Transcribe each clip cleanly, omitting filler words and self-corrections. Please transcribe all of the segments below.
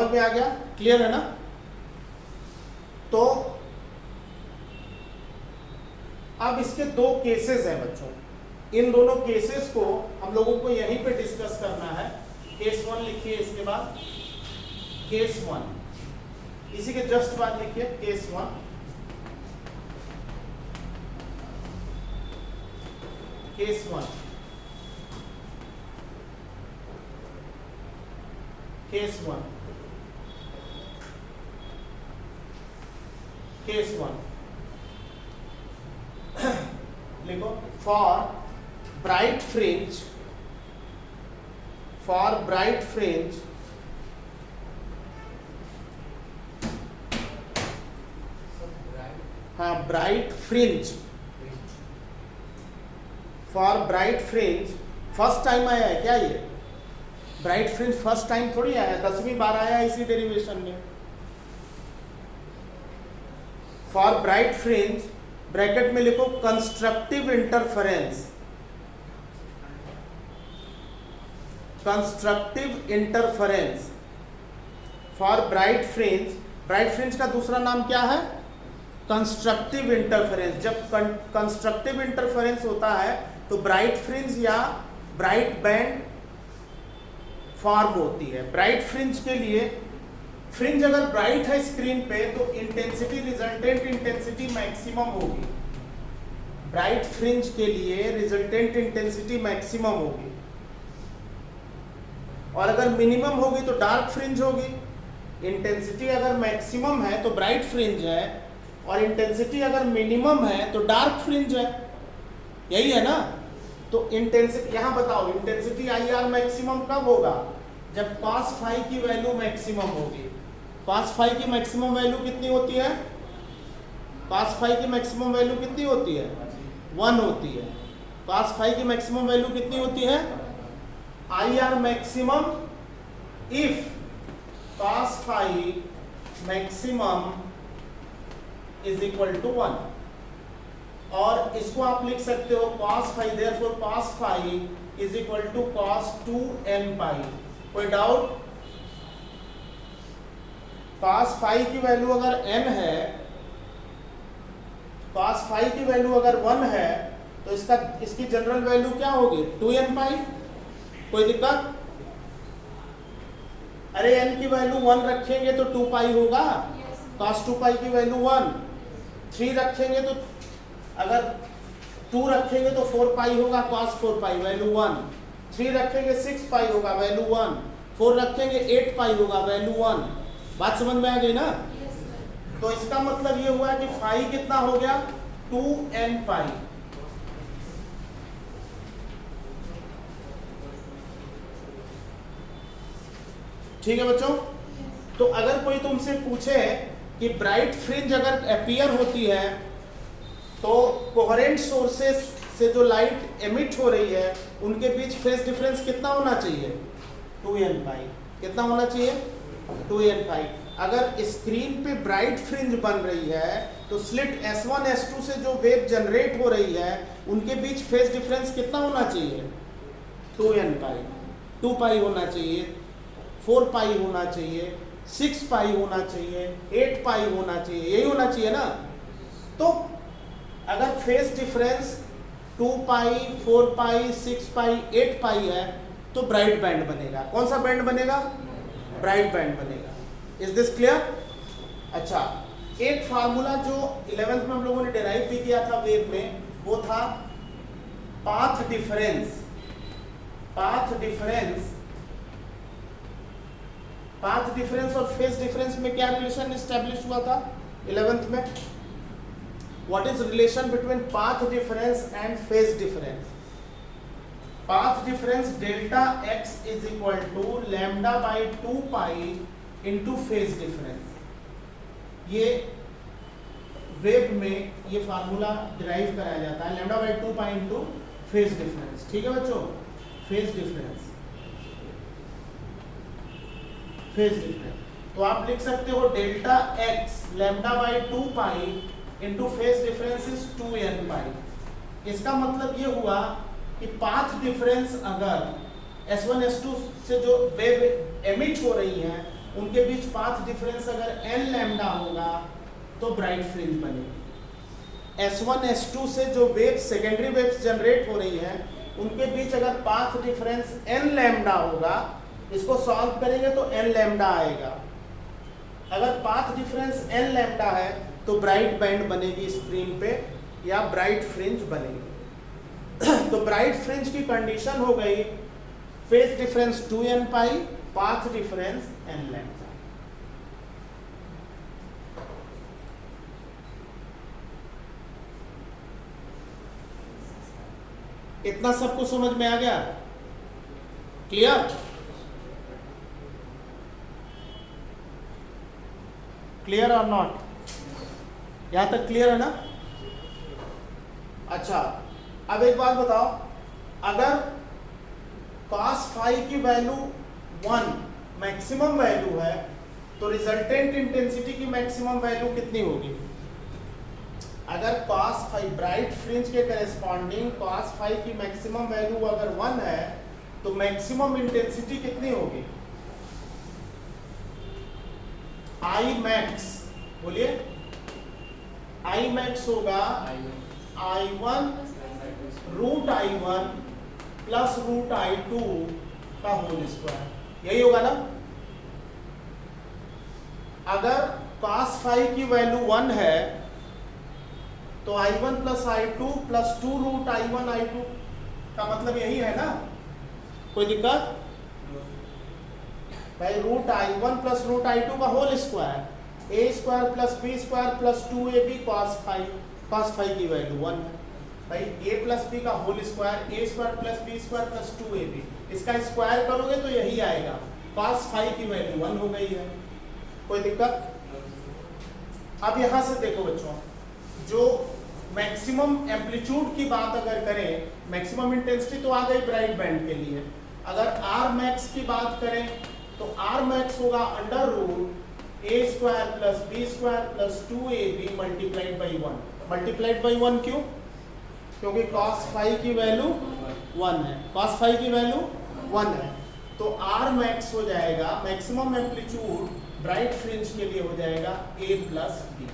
समझ में आ गया? क्लियर है ना? तो अब इसके दो केसेस हैं बच्चों, इन दोनों केसेस को हम लोगों को यहीं पे डिस्कस करना है। केस 1 लिखिए, इसके बाद केस 1, इसी के जस्ट बाद लिखिए केस 1, केस 1, केस 1, केस 1 लिखो। For bright fringe, for bright fringe हाँ bright fringe, for bright fringe first time आया है क्या? ये ब्राइट फ्रिंज फर्स्ट टाइम थोड़ी आया, 10वीं बार आया इसी डेरिवेशन में। फॉर ब्राइट फ्रिंज ब्रैकेट में लिखो constructive interference, constructive interference for bright fringe. Bright fringe का दूसरा नाम क्या है? Constructive interference. जब कंस्ट्रक्टिव इंटरफेरेंस होता है तो ब्राइट फ्रिंज या ब्राइट बैंड फॉर्म होती है। ब्राइट फ्रिंज के लिए, फ्रिंज अगर ब्राइट है स्क्रीन पे तो इंटेंसिटी, रिजल्टेंट इंटेंसिटी मैक्सिमम होगी। ब्राइट फ्रिंज के लिए रिजल्टेंट इंटेंसिटी मैक्सिमम होगी, और अगर मिनिमम होगी तो डार्क फ्रिंज होगी। इंटेंसिटी अगर मैक्सिमम है तो ब्राइट फ्रिंज है, और इंटेंसिटी अगर मिनिमम है तो डार्क फ्रिंज है। यही है ना? तो इंटेंसिटी यहां बताओ, इंटेंसिटी आई आर मैक्सिमम कब होगा? जब cos फाई की वैल्यू मैक्सिमम होगी। cos फाई की मैक्सिमम वैल्यू कितनी होती है? cos फाई की मैक्सिमम वैल्यू कितनी होती है? 1 होती है। cos फाई की मैक्सिमम वैल्यू कितनी होती है? I R maximum if cos phi maximum is equal to 1। और इसको आप लिख सकते हो cos phi, therefore cos phi is equal to cos 2n pi. कोई डाउट? cos फाई की वैल्यू अगर n है, cos फाई की वैल्यू अगर 1 है तो इसकी जनरल वैल्यू क्या होगी? 2n pi. कोई दिक्कत? अरे n की वैल्यू 1 रखेंगे तो 2 पाई होगा, cos 2 पाई की वैल्यू 1। 3 रखेंगे तो, अगर 2 रखेंगे तो 4 पाई होगा, cos 4 पाई वैल्यू 1। 3 रखेंगे 6 पाई होगा, वैल्यू 1। 4 रखेंगे 8 पाई होगा, वैल्यू 1। बात समझ में आ गई ना? तो इसका मतलब ये हुआ कि फाई कितना हो गया? 2n पाई। ठीक है बच्चों? तो अगर कोई तुमसे पूछे कि ब्राइट फ्रिंज अगर अपीयर होती है तो कोहेरेंट सोर्सेस से जो लाइट एमिट हो रही है उनके बीच फेज डिफरेंस कितना होना चाहिए? 2n पाई। कितना होना चाहिए? 2n पाई। अगर स्क्रीन पे ब्राइट फ्रिंज बन रही है तो स्लिट S1 S2 से जो वेव जनरेट हो रही है उनके बीच फेज डिफरेंस कितना होना चाहिए? 2n पाई। 2 पाई होना चाहिए, 4 पाई होना चाहिए, 6 पाई होना चाहिए, 8 पाई होना चाहिए, यही होना चाहिए ना? तो अगर फेज डिफरेंस 2 पाई, 4 पाई, 6 पाई, 8 पाई है तो ब्राइट बैंड बनेगा। कौन सा बैंड बनेगा? ब्राइट बैंड बनेगा। Is this clear? अच्छा, एक फार्मूला जो 11th में हम लोगों ने डिराइव भी किया था वेव में, वो था path difference. Path difference, path difference और फेज डिफरेंस में क्या रिलेशन एस्टेब्लिश हुआ था 11th में? What is relation between path difference and phase difference? Path difference delta x is equal to lambda by 2 pi into phase difference. ये wave में ये formula derive कराया जाता है, lambda by 2 pi into phase difference। ठीक है बच्चों? phase difference, phase difference। तो आप लिख सकते हो delta x lambda by 2 pi into phase difference is 2n पाई। इसका मतलब ये हुआ कि पाथ डिफरेंस अगर S1 S2 से जो वेव एमिट हो रही हैं उनके बीच पाथ डिफरेंस अगर n लैम्डा होगा तो ब्राइट फ्रिंज बनेगी। S1 S2 से जो वेव्स सेकेंडरी वेव्स जनरेट हो रही हैं उनके बीच अगर पाथ डिफरेंस n लैम्डा होगा, इसको सॉल्व करेंगे तो n लैम्डा आएगा। अगर पाथ डिफरेंस n लैम्डा है तो ब्राइट बैंड बनेगी स्क्रीन पे या ब्राइट फ्रिंज बनेगी। तो ब्राइट फ्रिंज की कंडीशन हो गई फेज डिफरेंस 2n पाई, पाथ डिफरेंस n लैम्डा। इतना सबको समझ में आ गया? क्लियर? क्लियर और नॉट? यहां तक क्लियर है ना? अच्छा, अब एक बात बताओ, अगर cos फाई की वैल्यू 1 मैक्सिमम वैल्यू है तो रिजल्टेंट इंटेंसिटी की मैक्सिमम वैल्यू कितनी होगी? अगर cos फाई ब्राइट फ्रिंज के करेस्पॉन्डिंग cos फाई की मैक्सिमम वैल्यू अगर 1 है तो मैक्सिमम इंटेंसिटी कितनी होगी? I मैक्स, बोलिए। I मैक्स होगा I1 root I1 plus root I2 का होल स्क्वायर, यही होगा ना? अगर cos फाई की वैल्यू 1 है तो I1 plus I2 plus 2 root I1 I2 का मतलब यही है ना? कोई दिक्कत? भाई root I1 plus root I2 का whole square, a square plus b square plus 2ab cos phi की वैल्यू 1 है। भाई a प्लस b का whole square, a square plus b square plus 2ab, इसका स्क्वायर करोगे तो यही आएगा, cos फाई की वैल्यू 1 हो गई है। कोई दिक्कत? अब यहां से देखो बच्चों, जो मैक्सिमम एम्पलीट्यूड की बात अगर करें, मैक्सिमम इंटेंसिटी तो आ गई ब्राइट बैंड के लिए। अगर आर मैक्स की बात करें तो आर मैक्स होगा under root A square plus B square plus 2ab multiplied by 1। Multiplied by 1 क्यों? क्योंकि cos फाई की वैल्यू 1 है, cos फाई की वैल्यू 1 है, तो आर मैक्स हो जाएगा, मैक्सिमम एम्पलीट्यूड ब्राइट फ्रिंज के लिए हो जाएगा a plus B.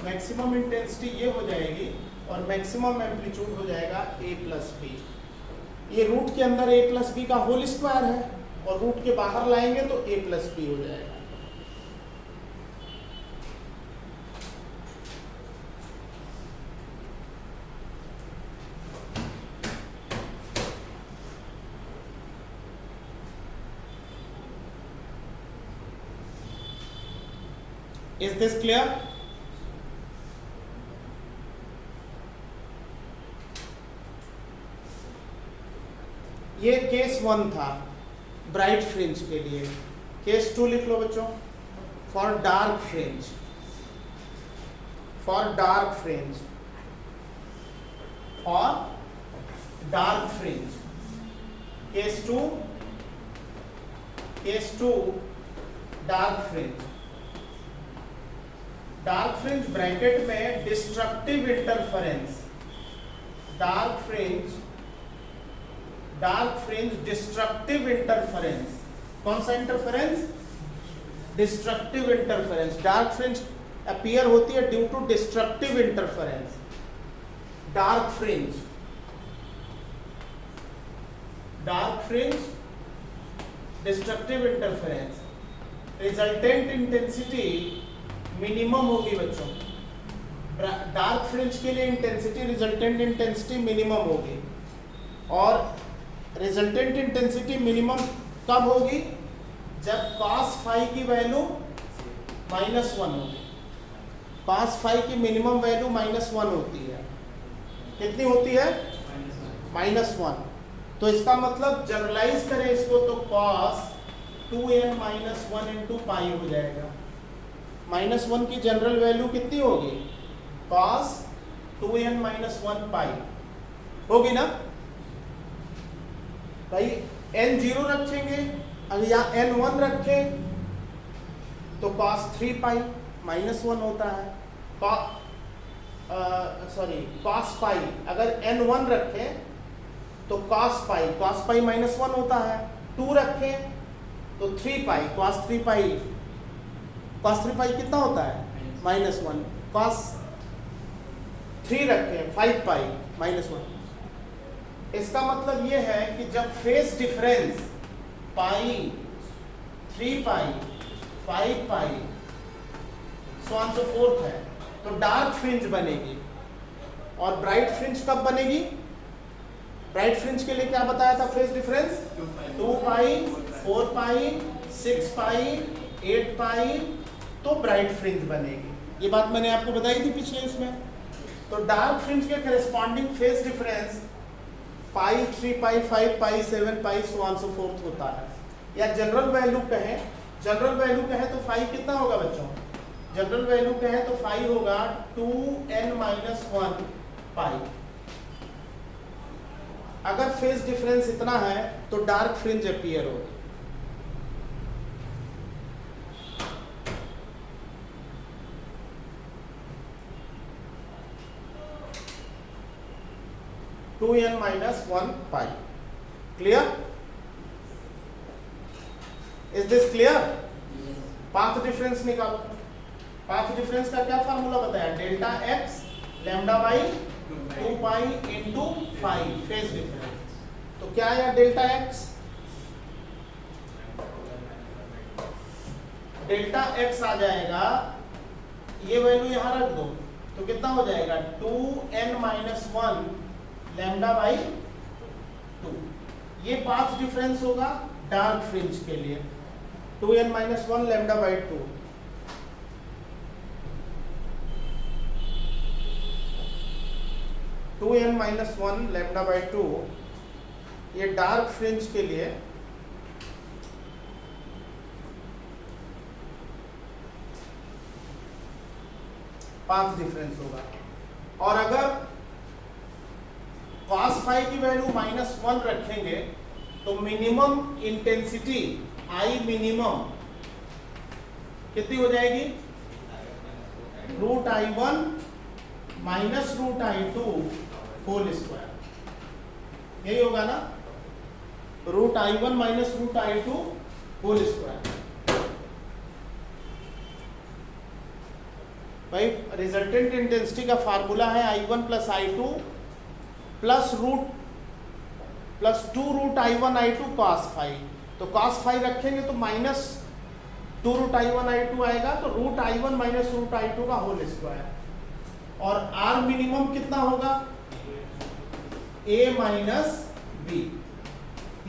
Maximum intensity ये हो जाएगी और मैक्सिमम एम्पलीट्यूड हो जाएगा a प्लस बी। ये रूट के अंदर a प्लस बी का होल स्क्वायर है और रूट के बाहर लाएंगे तो a प्लस बी हो जाएगा। Is this clear? ये केस 1 था ब्राइट फ्रिंज के लिए। केस 2 लिख लो बच्चों, for dark fringe. For dark fringe, for dark fringe case 2, case 2 dark fringe. Dark fringe bracket में destructive interference, dark fringe, dark fringe destructive interference. कौन सा interference? Destructive interference. Dark fringe appear होती है due to destructive interference. Dark fringe, dark fringe destructive interference, resultant intensity minimum होगी बच्चों। Dark fringe के लिए intensity, resultant intensity minimum होगी। और रिजल्टेंट इंटेंसिटी मिनिमम कब होगी? जब cos फाई की वैल्यू -1 होगी। cos फाई की मिनिमम वैल्यू -1 होती है। कितनी होती है? -1। तो इसका मतलब जनरलाइज करें इसको तो cos 2n - 1 इंटू पाई हो जाएगा। -1 की जनरल वैल्यू कितनी होगी? cos 2n - 1 पाई होगी ना भाई। n 0 रखेंगे, अगर यहाँ n 1 रखें तो cos 3 पाई -1 होता है। cos पाई अगर n 1 रखें तो cos पाई -1 होता है। 2 रखें तो 3 पाई cos 3 पाई कितना होता है -1, cos 3 रखें 5 पाई -1। इसका मतलब ये है कि जब phase difference pi, 3 pi, 5 pi so on so fourth है तो डार्क फ्रिंज बनेगी। और ब्राइट फ्रिंज कब बनेगी? ब्राइट फ्रिंज के लिए क्या बताया था फेज डिफरेंस? 2 पाई, 4 पाई, 6 पाई, 8 पाई, तो ब्राइट फ्रिंज बनेगी। ये बात मैंने आपको बताई थी पिछले इसमें। तो डार्क फ्रिंज के corresponding phase difference pi, 3 pi, 5 pi, 7 pi so on so fourth होता है। या जनरल वैल्यू कहें, तो फाई कितना होगा बच्चों? जनरल वैल्यू कहें तो फाई होगा 2n-1 पाई। अगर फेज डिफरेंस इतना है तो डार्क फ्रिंज अपीयर होगी। (2n-1 pi). Clear? Is this clear? Path difference निकालो। पाथ डिफरेंस का क्या फार्मूला बताया? Delta x lambda by 2 pi into 5 phase difference. तो क्या आया डेल्टा एक्स? डेल्टा एक्स आ जाएगा, ये वैल्यू यहां रख दो तो कितना हो जाएगा 2n-1 लैम्डा बाई 2। ये पाथ डिफरेंस होगा डार्क फ्रिंज के लिए 2n-1 lambda by 2। Two n-1 lambda by 2 ये डार्क फ्रिंज के लिए पाथ डिफरेंस होगा। और अगर cos फाई की वैल्यू -1 रखेंगे तो मिनिमम इंटेंसिटी I मिनिमम कितनी हो जाएगी? √I1 minus √I2 whole square. यही होगा ना? √I1 minus √I2 whole square. भाई रिजल्टेंट इंटेंसिटी का फार्मूला है I1 plus I2 plus 2√I1I2 cos phi. तो cos फाई रखेंगे तो माइनस 2√I1I2 आएगा, तो √I1 माइनस √I2 का होल स्क्वायर। और R मिनिमम कितना होगा? A minus B।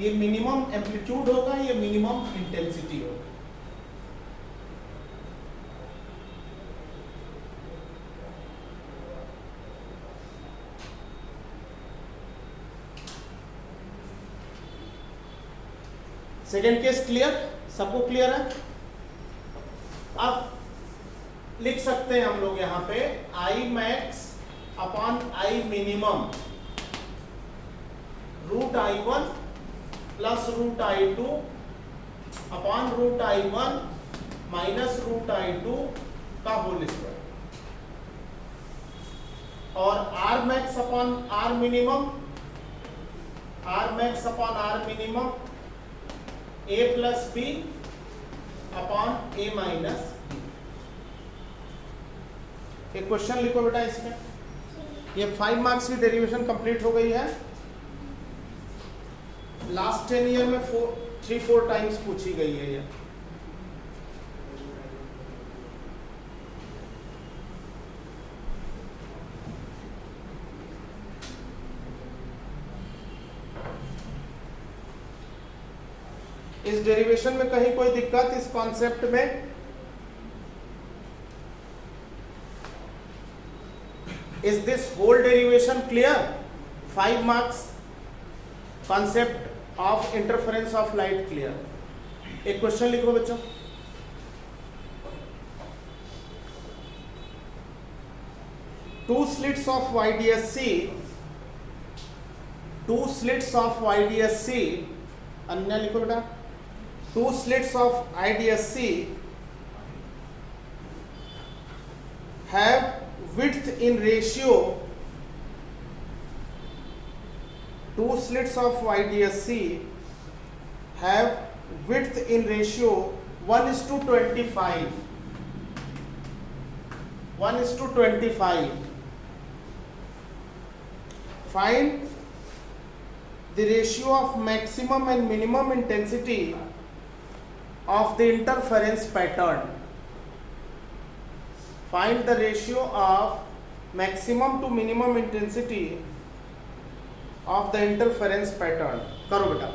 ये मिनिमम एम्पलीट्यूड होगा, ये मिनिमम इंटेंसिटी होगा। Second case clear? सबको क्लियर है? अब लिख सकते हैं हम लोग यहां पे I max upon I minimum √I1 plus √I2 upon √I1 minus √I2 का होल स्क्वायर। और R max upon R minimum, R max upon R minimum A plus B upon A minus B। एक question लिखो बेटा इसमें। ये 5 marks की derivation complete हो गई है। लास्ट 10 ईयर में 3-4 टाइम्स पूछी गई है ये। इस डेरिवेशन में कहीं कोई दिक्कत इस कॉन्सेप्ट में? Is this whole derivation clear? 5 marks concept of interference of light clear. एक क्वेश्चन लिखो बच्चों। टू स्लिट्स ऑफ YDSC, अन्य लिखो बेटा। 2 slits of IDSC have width in ratio. 2 slits of IDSC have width in ratio 1:25. 1:25. Find the ratio of maximum and minimum intensity of the interference pattern. Find the ratio of maximum to minimum intensity of the interference pattern. करो बेटा.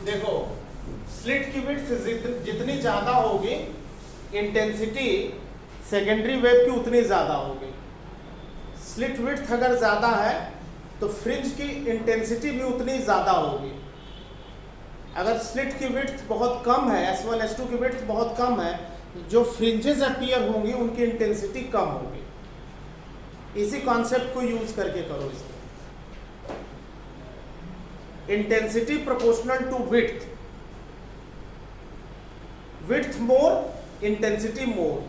देखो slit की width जितनी ज्यादा होगी intensity secondary wave की उतनी ज्यादा होगी. स्लिट विड्थ अगर ज्यादा है तो फ्रिंज की इंटेंसिटी भी उतनी ज्यादा होगी. अगर स्लिट की विड्थ बहुत कम है, S1 S2 की विड्थ बहुत कम है, जो फ्रिंजेस अपीयर होंगी उनकी इंटेंसिटी कम होगी. इसी कॉन्सेप्ट को यूज करके करो इसको. Intensity proportional to width. Width more, intensity more.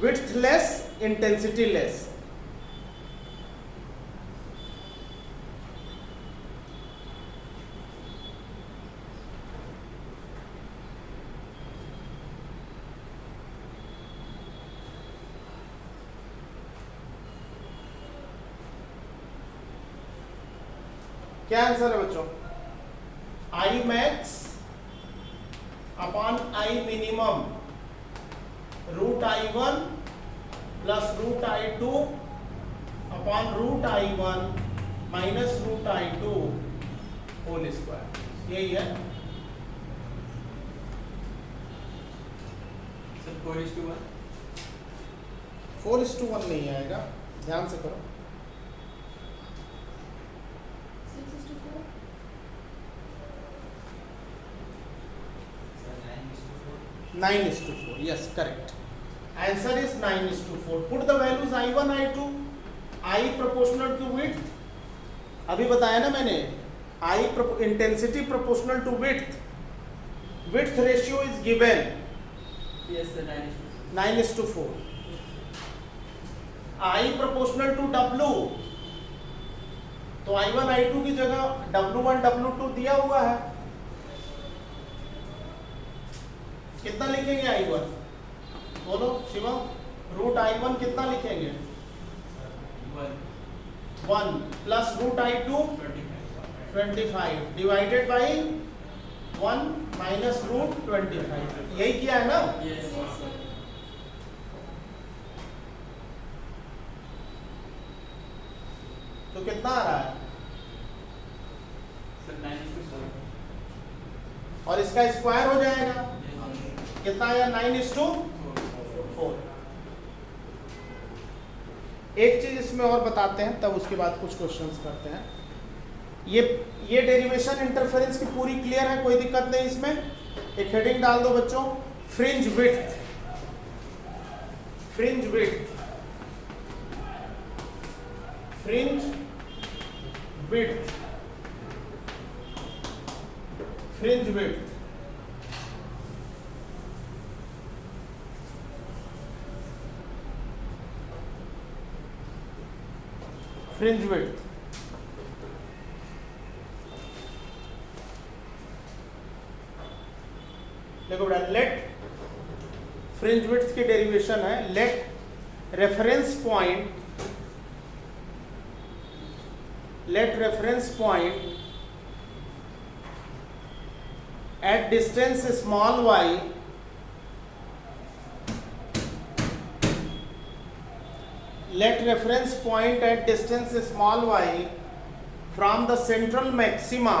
Width less, intensity less. क्या आंसर है बच्चों? I max upon I minimum root I1 plus root I2 upon root I1 minus root I2 whole square. यही है. 4:1. 4:1 नहीं आएगा, ध्यान से करो. 9:4. Yes, correct. Answer is 9:4. Put the values I1, I2. I proportional to width. अभी बताया ना मैंने. I intensity proportional to width. Width ratio is given. Yes, sir. 9:4. I proportional to W. तो I1, I2 की जगह W1, W2 दिया हुआ है. कितना लिखेंगे I1? बोलो शिवम. रूट I1 कितना लिखेंगे? 1 plus root I2 25 divided by 1 minus root 25. यही किया है ना? Yes, sir. तो कितना आ रहा है? Sir, 9:4. और इसका स्क्वायर हो जाएगा. कितना आया? 9:4. एक चीज इसमें और बताते हैं, तब उसके बाद कुछ क्वेश्चंस करते हैं. ये डेरिवेशन इंटरफेरेंस की पूरी क्लियर है, कोई दिक्कत नहीं इसमें. एक हेडिंग डाल दो बच्चों, fringe width. Fringe width, fringe width, fringe width. Fringe width. देखो बेटा, लेट फ्रिंज विड्थ की डेरिवेशन है. Let reference point at distance small y let reference point at distance small y from the central maxima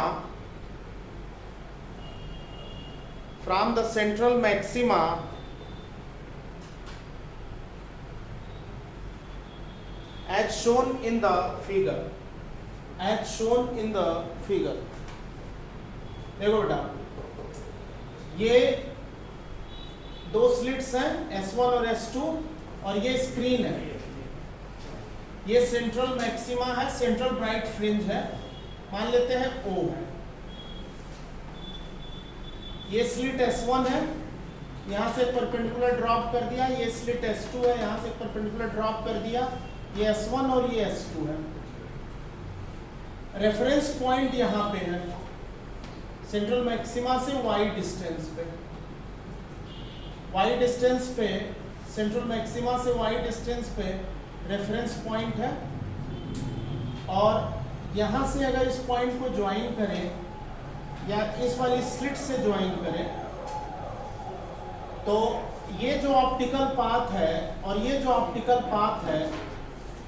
as shown in the figure. देखो बेटा, ये दो slits हैं S1 और S2 और ये स्क्रीन है। ये सेंट्रल मैक्सिमा है, सेंट्रल ब्राइट फ्रिंज है, मान लेते हैं O है। ये स्लिट S1 है, यहाँ से परपेंडिकुलर ड्रॉप कर दिया। ये स्लिट S2 है, यहाँ से परपेंडिकुलर ड्रॉप कर दिया। ये S1 और ये S2 है। रेफरेंस पॉइंट यहाँ पे है, सेंट्रल मैक्सिमा से y डिस्टेंस पे, सेंट्रल मैक्सिमा से y डिस्टेंस पे रेफरेंस पॉइंट है। और यहाँ से अगर इस पॉइंट को ज्वाइन करें या इस वाली स्लिट से ज्वाइन करें तो ये जो ऑप्टिकल पाथ है और ये जो ऑप्टिकल पाथ है,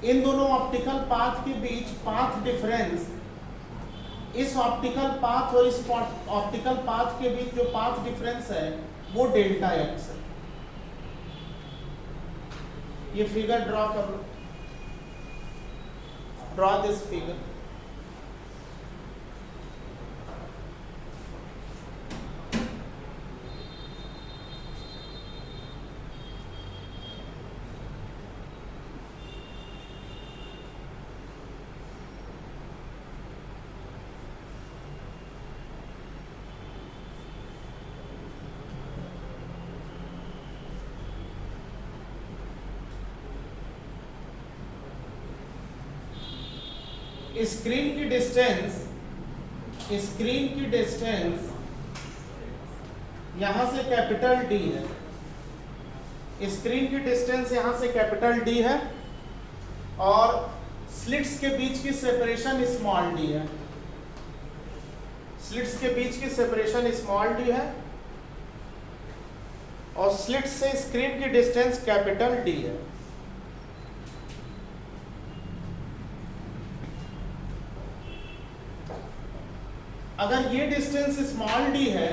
इन दोनों ऑप्टिकल पाथ के बीच पाथ डिफरेंस, इस ऑप्टिकल पाथ और इस ऑप्टिकल पाथ के बीच जो पाथ डिफरेंस है वो डेल्टा एक्स है। ये फिगर ड्रॉ कर लो, ड्रॉ दिस फिगर। स्क्रीन की डिस्टेंस यहां से कैपिटल डी है। स्क्रीन की डिस्टेंस यहां से कैपिटल डी है और स्लिट्स के बीच की सेपरेशन स्मॉल डी है। स्लिट्स के बीच की सेपरेशन स्मॉल डी है और स्लिट से स्क्रीन की डिस्टेंस कैपिटल डी है। अगर ये डिस्टेंस स्मॉल डी है,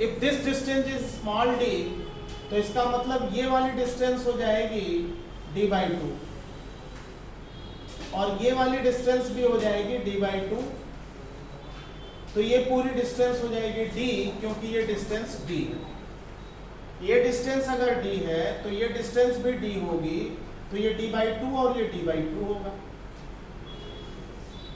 if this distance is small D, तो इसका मतलब ये वाली डिस्टेंस हो जाएगी d/2 और ये वाली डिस्टेंस भी हो जाएगी d/2। तो ये पूरी डिस्टेंस हो जाएगी d, क्योंकि ये डिस्टेंस d है। ये डिस्टेंस अगर d है तो ये डिस्टेंस भी d होगी, तो ये d/2 और ये d/2 होगा।